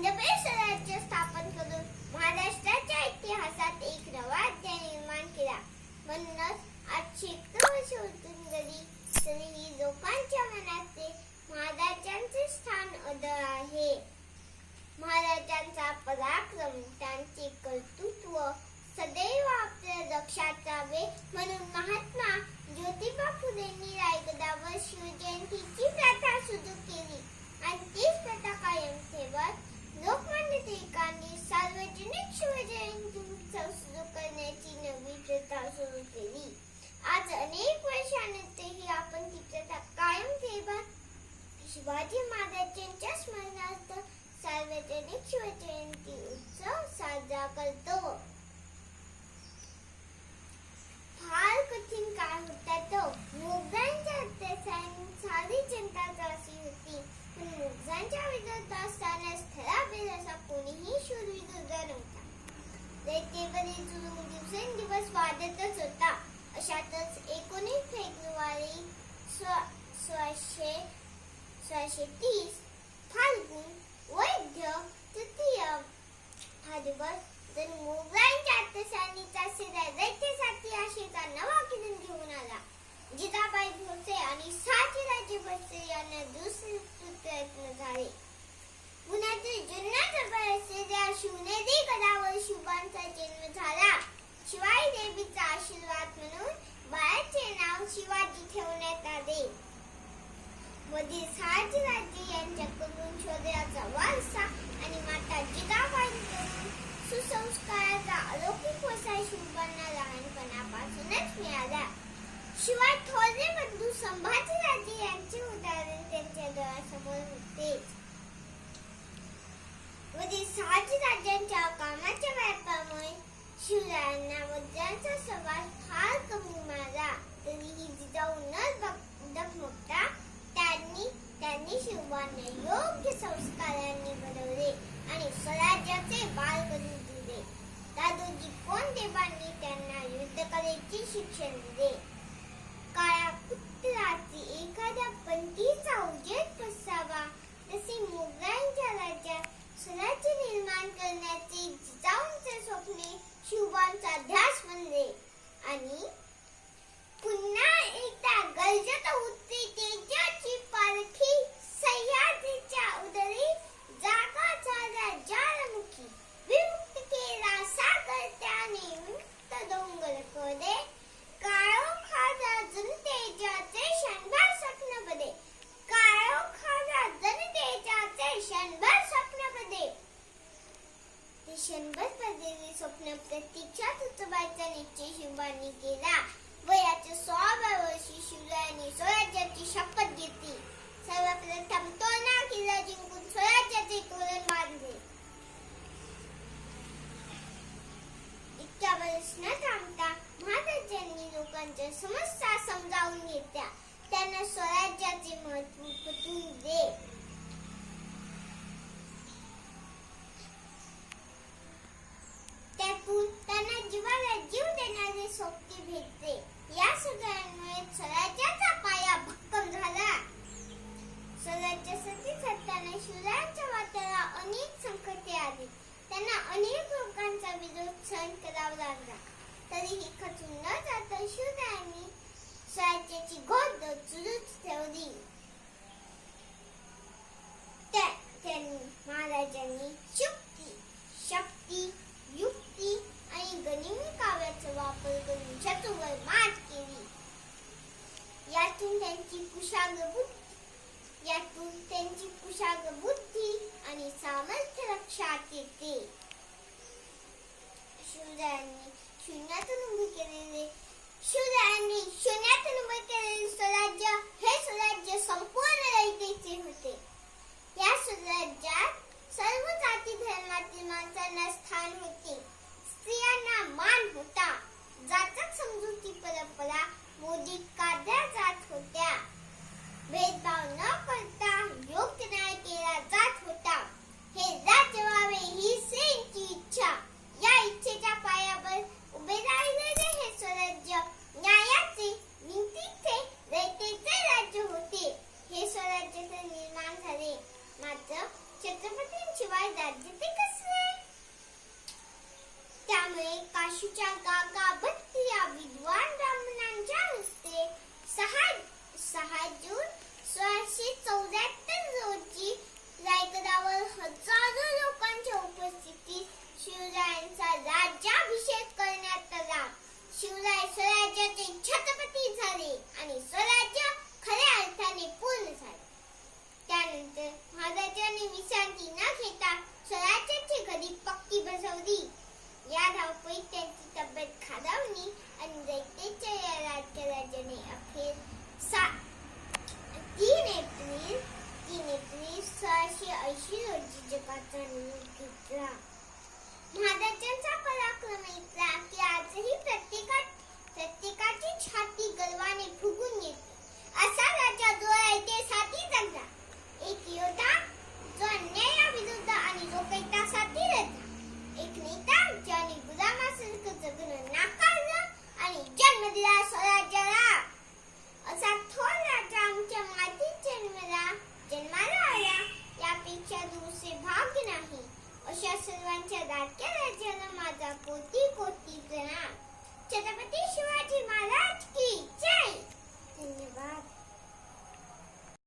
हिंदवी स्वराज्य स्थापन करून महाराष्ट्राच्या इतिहासात एक नवा अध्याय निर्माण केला. म्हणूनच आज शेकडो वर्ष उलटून गेली तरीही लोकांच्या मनात ते महाराजांचे स्थान अढळ आहे. महाराजांचा पराक्रम, त्यांचे कर्तृत्व सदैव आपल्या लक्षात राहावे म्हणून महात्मा ज्योतिबा फुलेंनी रायगडावर शिवजयंतीची प्रथा सुरू केली आणि तीच प्रथा कायम ठेवत लोकमान्य टिळकांनी सार्वजनिक शिवजयंती उत्सव सुरू करण्याची नवी प्रथा सुरू केली. आज अनेक वर्षानंतरही आपण ती प्रथा कायम ठेवत शिवाजी महाराजांच्या स्मरणार्थ सार्वजनिक शिवजयंती उत्सव साजरा करतो. फार कठीण काळ होता तो. मुघलांच्या अत्याचाराने सारी जनता त्रासली होती, पण मुघलांच्या विरोधात असतानाच ठरावेल असा कोणीही शूरविरोध नव्हता. रयतेवरील जुलूम दिवसेंदिवस वाढतच होता. अशातच 19 फेब्रुवारी 1630 फाल्गुन वैद्य तृतीय हा दिवस जर मुघलांच्या अत्याचाराचा सिरा रयतेसाठी आशेचा नवा किरण घेऊन आला. जिजाबाई भोसले आणि शहाजीराजे भोसले यांना दुसरे प्रयत्न झाले. पुण्यातील जुन्या जवळ असलेल्या शिवनेरी गडावर शिवबांचा जन्म झाला. शिवाई देवीचा आशीर्वाद म्हणून बाळाचे नाव शिवाजी ठेवण्यात आले. वडील शहाजीराजे यांच्याकडून शौर्याचा वारसा आणि माता जिजाबाईंकडून सुसंस्काराचा अलौकिक वसा शिवबांना लहानपणापासूनच मिळाला. शिवाय थोरले बंधू संभाजीराजे यांचे उदाहरण त्यांच्या डोळ्यासमोर होतेच. वडील शहाजीराजांच्या कामाच्या व्यापामुळे शिवरायांना वज्रांचा सवार फार कमी मिळाला. तरीही जिजाऊ न डगमगता त्यांनी शिवबांना योग्य संस्कारांनी घडवले आणि स्वराज्याचे बाळ करून दिले. दादोजी कोंडदेवांनी त्यांना युद्धकलेचे शिक्षण दिले. काळ्या कुत्र्याची एखाद्या पंथीचा उजेड पसावा तसे मुघलांच्या राज्यात स्वराज्य निर्माण करण्याचे जिजाऊंचे स्वप्ने शिवबांचा ध्यास बनले आणि पुन्हा एकदा गर्जत होती तेजाची पालखी सह्याद्रीच्या उदरी जागा झाला ज्वालामुखी. विमुक्त केला सागर त्याने मुक्त डोंगर कोरे काळोखाला जनतेजाचे क्षणभर स्वप्न बदे. काळोखाला जनतेजाचे क्षणभर स्वप्न बदे. ते क्षणभर बदलेले स्वप्न प्रत्यक्षात उतरवायचा निश्चय शिवबांनी केला. वयाच्या 16व्या वर्षी शिवरायांनी स्वराज्याची शपथ घेतली. सर्वप्रथम तोरणा किल्ला जिंकून स्वराज्याचे तोरण बांधले. इतक्या वर्ष न थांबता महाराजांनी लोकांच्या समस्या समजावून घेतल्या. त्यांना स्वराज्याचे महत्त्व पटवून दिले. त्यातून त्यांना जीवाला जीव देणारे सोबती भेटले. या सगळ्यांमुळे स्वराज्याचा पाया भक्कम झाला. स्वराज्यासाठी झटताना शिवरायांच्या वाट्याला अनेक संकटे आली. त्यांना अनेक लोकांचा विरोध सहन करावा लागला. तरीही खचून न जाता शिवरायांनी स्वराज्याची गोद सुरूच ठेवली. त्यांनी महाराजांनी युक्ती, शक्ती, युक्ती आणि गनिमी काव्याचा वापर करून शत्रूवर मात केली. यातून त्यांची कुशाग्र बुद्धी आणि सामर्थ्य लक्षात येते. शिवरायांनी शून्यातून उभे केलेले स्वराज्य हे स्वराज्य संपूर्ण रयतेचे होते. या स्वराज्यात सर्व जाती धर्मातील माणसांना स्थान होते. स्त्रियांना मान होता. जातक समजुती परंपरा मोडीत काढल्या जात होत्या. भेदभाव न करता योग्य न्याय केला जात होता. हे राज्य व्हावे ही स्त्रियांची इच्छा. या इच्छेच्या पायावर उभे राहिलेले हे स्वराज्य न्यायाचे, नीतीचे, रयतेचे राज्य होते. हे स्वराज्य निर्माण झाले मात्र छत्रपतींशिवाय झाशीच्या गागाभट्ट या विद्वान ब्राह्मणांच्या हस्ते 6 जून 1674 रोजी रायगडावर हजारो लोकांच्या उपस्थितीत शिवरायांचा राज्याभिषेक करण्यात आला. शिवराय स्वराज्याचे छत्रपती झाले आणि स्वराज्य खऱ्या अर्थाने पूर्ण झाले. त्यानंतर महाराजांनी विश्रांती न घेता स्वराज्याची घडी पक्की बसवली. या धावपळीत त्यांची तब्येत खालावली आणि दैत्याच्या या राज्याने अखेर 3 एप्रिल 1680 रोजी जगाचा निरोप घेतला. महाराजांचा पराक्रम इतका की आजही प्रत्येकाची छाती गर्वाने फुगून येते. असा राजा जो ऐतिहासाठी जगला, एक योद्धा जो अन्यायाविरुद्ध आणि लोकहितासाठी लढला, एक नेता ज्याने गुलामासारखं जगणं नाकारलं आणि जन्म दिला स्वराज्याला. असा थोर राजा आमच्या मातीत जन्माला आला, यापेक्षा दुसरे भाग्य नाही. अशा सर्वांच्या लाडक्या राजाला माझा कोटी कोटी प्रणाम. छत्रपती शिवाजी महाराज की